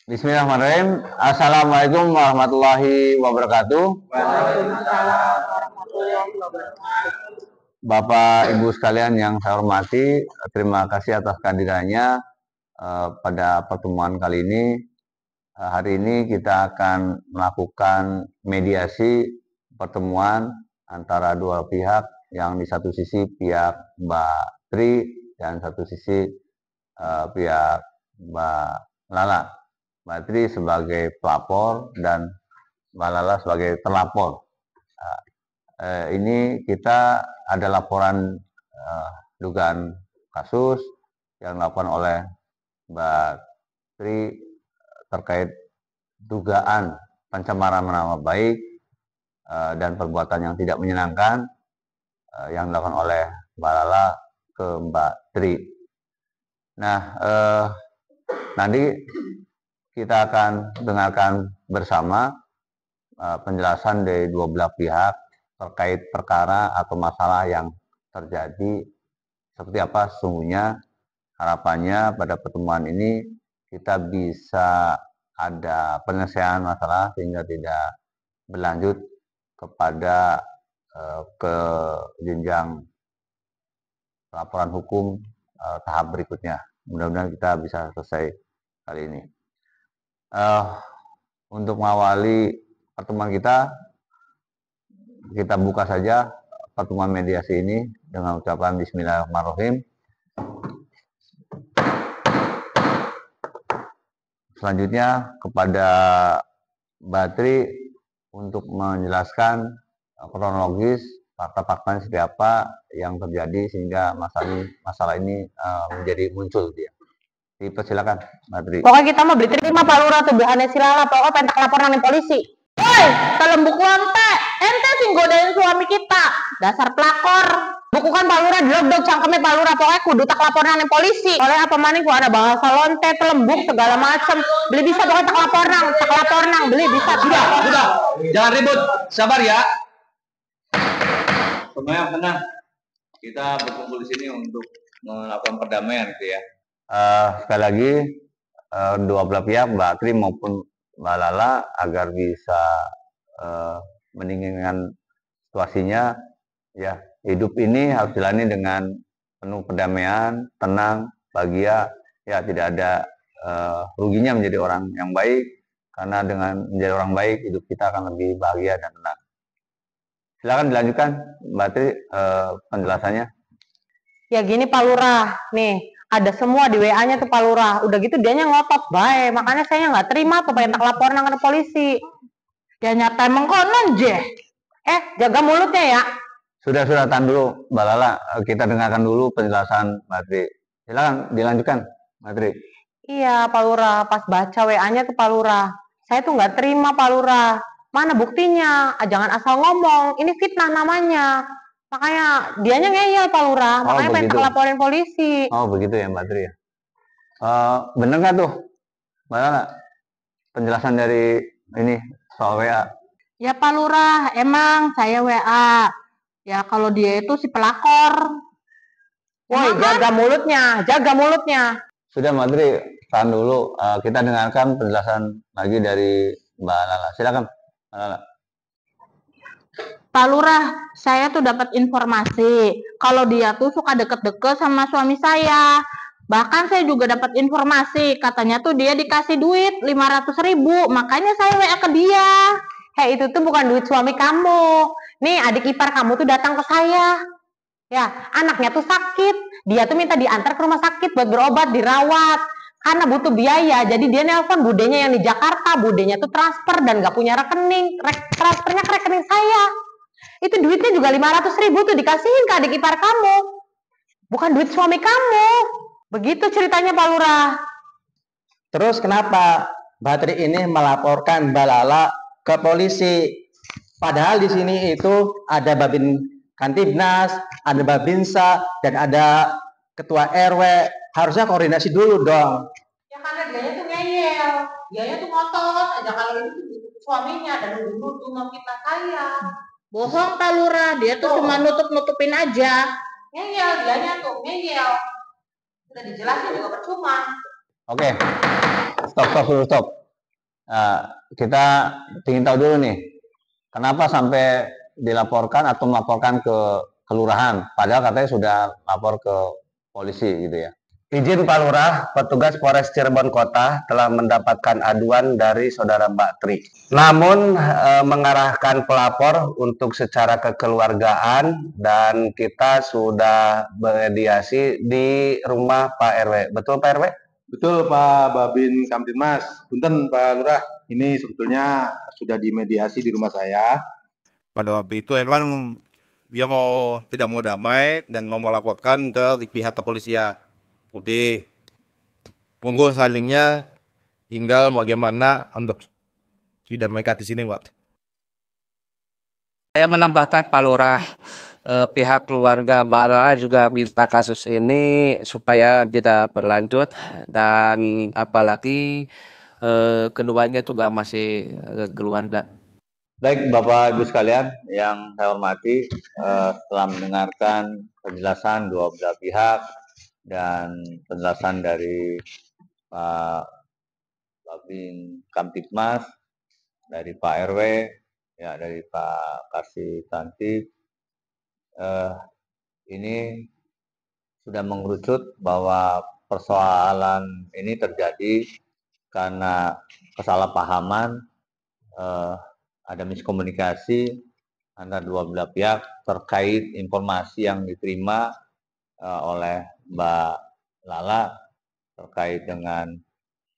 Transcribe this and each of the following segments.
Bismillahirrahmanirrahim. Assalamualaikum warahmatullahi wabarakatuh. Waalaikumsalam warahmatullahi wabarakatuh. Bapak Ibu sekalian yang saya hormati, terima kasih atas kehadirannya pada pertemuan kali ini. Hari ini kita akan melakukan mediasi pertemuan antara dua pihak, yang di satu sisi pihak Mbak Tri dan satu sisi pihak Mbak Lala. Mbak Tri sebagai pelapor dan Mbak Lala sebagai terlapor. Ini kita ada laporan dugaan kasus yang dilakukan oleh Mbak Tri terkait dugaan pencemaran nama baik dan perbuatan yang tidak menyenangkan yang dilakukan oleh Mbak Lala ke Mbak Tri. Nah, nanti kita akan dengarkan bersama penjelasan dari dua belah pihak terkait perkara atau masalah yang terjadi seperti apa sesungguhnya. Harapannya pada pertemuan ini kita bisa ada penyelesaian masalah sehingga tidak berlanjut kepada ke jenjang laporan hukum tahap berikutnya. Mudah-mudahan kita bisa selesai kali ini. Untuk mengawali pertemuan kita buka saja pertemuan mediasi ini dengan ucapan Bismillahirrahmanirrahim. Selanjutnya kepada Mbak Tri untuk menjelaskan kronologis fakta-fakta seperti apa yang terjadi sehingga masalah ini menjadi muncul dia. Dipersilakan, Mbak Tri. Pokoknya kita mau beli terima Pak Lurah tuh bihannya si Lala, pokoknya pentak laporan nih polisi. Woi, telembuk lonte, ente sih godain suami kita, dasar pelakor. Bukukan Pak Lurah, dilodok cangkemnya Pak Lurah, pokoknya kudu tak laporan nih polisi. Oleh apa maning gua ada bahasa lonte, telembuk segala macem. Beli bisa pokoknya tak laporan, beli bisa. Sudah, jangan ribut, sabar ya. Semuanya tenang. Kita berkumpul di sini untuk melakukan perdamaian gitu ya. Sekali lagi dua belah pihak, Mbak Tri maupun Mbak Lala, agar bisa mendinginkan situasinya, ya hidup ini harus jalani dengan penuh perdamaian, tenang, bahagia, ya tidak ada ruginya menjadi orang yang baik, karena dengan menjadi orang baik hidup kita akan lebih bahagia dan tenang. Silakan dilanjutkan Mbak Tri penjelasannya. Ya gini Pak Lurah, nih ada semua di WA-nya tuh Pak Lurah. Udah gitu dianya ngotot baik, makanya saya nggak terima tuh pengen tak laporan ke polisi. Dia nyata emang konon je. Jaga mulutnya ya. Sudah tahan dulu Mbak Lala, kita dengarkan dulu penjelasan Mbak Tri. Silakan dilanjutkan Mbak Tri. Iya Pak Lurah, pas baca WA-nya tuh Pak Lurah, saya tuh nggak terima Pak Lurah. Mana buktinya? Jangan asal ngomong, ini fitnah namanya. Makanya dianya ngeyel Pak Lurah, makanya pengen tak laporin polisi. Oh begitu ya Mbak Tri ya. Bener nggak tuh Mbak Lala penjelasan dari ini soal WA? Ya Pak Lurah, emang saya WA. Ya kalau dia itu si pelakor. Woi, jaga mulutnya. Sudah Mbak Tri, tahan dulu. Kita dengarkan penjelasan lagi dari Mbak Lala. Silakan Mbak Lala. Pak Lurah, saya tuh dapat informasi kalau dia tuh suka deket-deket sama suami saya. Bahkan saya juga dapat informasi katanya tuh dia dikasih duit 500.000, makanya saya WA ke dia. Hei, itu tuh bukan duit suami kamu. Nih adik ipar kamu tuh datang ke saya. Ya, anaknya tuh sakit. Dia tuh minta diantar ke rumah sakit buat berobat, dirawat. Karena butuh biaya, jadi dia nelpon budenya yang di Jakarta. Budenya tuh transfer dan gak punya rekening. Transfernya ke rekening saya. Itu duitnya juga 500.000 tuh dikasihin ke adik ipar kamu. Bukan duit suami kamu. Begitu ceritanya Pak Lurah. Terus kenapa Mbak Tri ini melaporkan Mbak Lala ke polisi? Padahal di sini itu ada Babin Kantibnas, ada Babinsa, dan ada Ketua RW. Harusnya koordinasi dulu dong. Ya karena dianya tuh ngeyel. Dianya tuh ngotot aja kalau itu suaminya dan nuduh ngefitnah saya. Bohong Pak Lurah, dia tuh cuma nutupin aja. Ngeyel, dianya tuh ngeyel. Sudah dijelasin juga percuma. Oke, stop. Kita ingin tahu dulu nih, kenapa sampai dilaporkan atau melaporkan ke kelurahan, padahal katanya sudah lapor ke polisi gitu ya. Izin Pak Lurah, petugas Polres Cirebon Kota telah mendapatkan aduan dari saudara Mbak Tri. Namun mengarahkan pelapor untuk secara kekeluargaan dan kita sudah mediasi di rumah Pak RW. Betul Pak RW? Betul Pak Babin Kamtibmas. Punten Pak Lurah, ini sebetulnya sudah dimediasi di rumah saya. Pada waktu itu memang dia tidak mau damai dan mau melaporkan ke pihak kepolisian. Jadi monggo salingnya tinggal bagaimana untuk didamaikan di sini, Pak. Saya menambahkan Pak Lurah, pihak keluarga Mbak Lala juga minta kasus ini supaya tidak berlanjut dan apalagi keduanya juga masih keluarga. Baik Bapak Ibu sekalian yang saya hormati, setelah mendengarkan penjelasan dua belah pihak dan penjelasan dari Pak Babin Kamtibmas, dari Pak RW, ya dari Pak Kasih Tantip, ini sudah mengerucut bahwa persoalan ini terjadi karena kesalahpahaman, ada miskomunikasi antara dua belah pihak terkait informasi yang diterima oleh Mbak Lala terkait dengan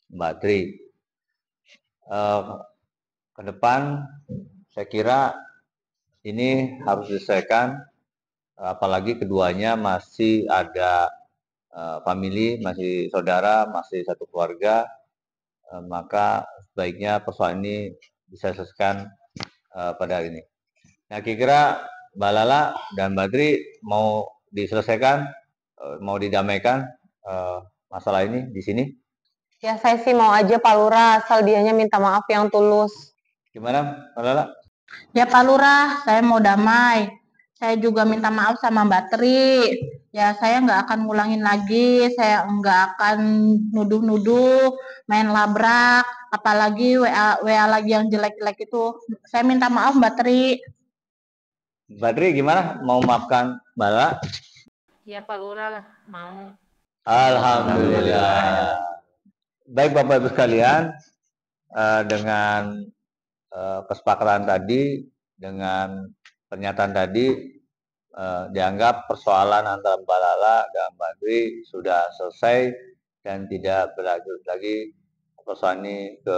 Mbak Tri. Ke depan saya kira ini harus diselesaikan, apalagi keduanya masih ada famili, masih saudara, masih satu keluarga, maka sebaiknya persoalan ini bisa diselesaikan pada hari ini. Nah, kira-kira Mbak Lala dan Mbak Tri mau diselesaikan, mau didamaikan masalah ini di sini? Ya, saya sih mau aja Pak Lurah, asal dianya minta maaf yang tulus. Gimana, Mbak Lala? Ya Pak Lurah, saya mau damai. Saya juga minta maaf sama Mbak Tri. Ya saya nggak akan ngulangin lagi, saya nggak akan nuduh-nuduh, main labrak, apalagi WA lagi yang jelek-jelek itu. Saya minta maaf Mbak Tri. Mbak Tri gimana? Mau maafkan Mbak Lala? Ya Pak Lurah, mau. Alhamdulillah. Baik Bapak Ibu sekalian, dengan kesepakatan tadi, dengan pernyataan tadi, dianggap persoalan antara Mbak Lala dan Mbak Tri sudah selesai dan tidak berlanjut lagi persoalan ini ke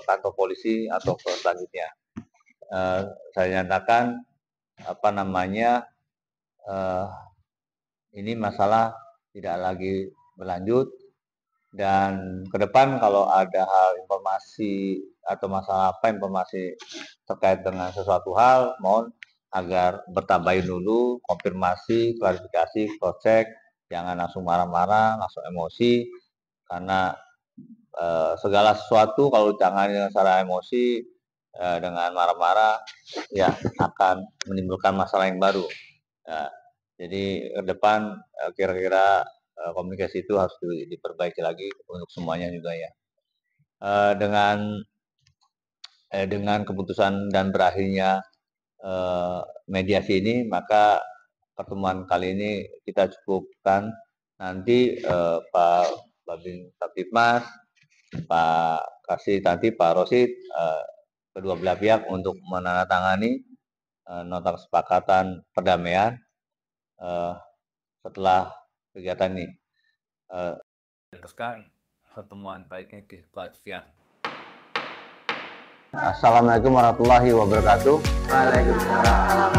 kantor polisi atau ke selanjutnya. Saya nyatakan ini masalah tidak lagi berlanjut, dan ke depan kalau ada hal informasi atau masalah informasi terkait dengan sesuatu hal, mohon agar bertabayun dulu, konfirmasi, klarifikasi, cross check, jangan langsung marah-marah, langsung emosi, karena segala sesuatu kalau ditangani dengan secara emosi, dengan marah-marah, ya akan menimbulkan masalah yang baru. Ya, jadi ke depan kira-kira komunikasi itu harus diperbaiki lagi untuk semuanya juga ya. Dengan keputusan dan berakhirnya mediasi ini, maka pertemuan kali ini kita cukupkan. Nanti Pak Babin Kamtibmas, Pak Kasih Tantip, Pak Rosid, kedua belah pihak untuk menandatangani nota kesepakatan perdamaian setelah kegiatan ini. Teruskan pertemuan baiknya ke pelatihan. Assalamualaikum warahmatullahi wabarakatuh. Waalaikumsalam.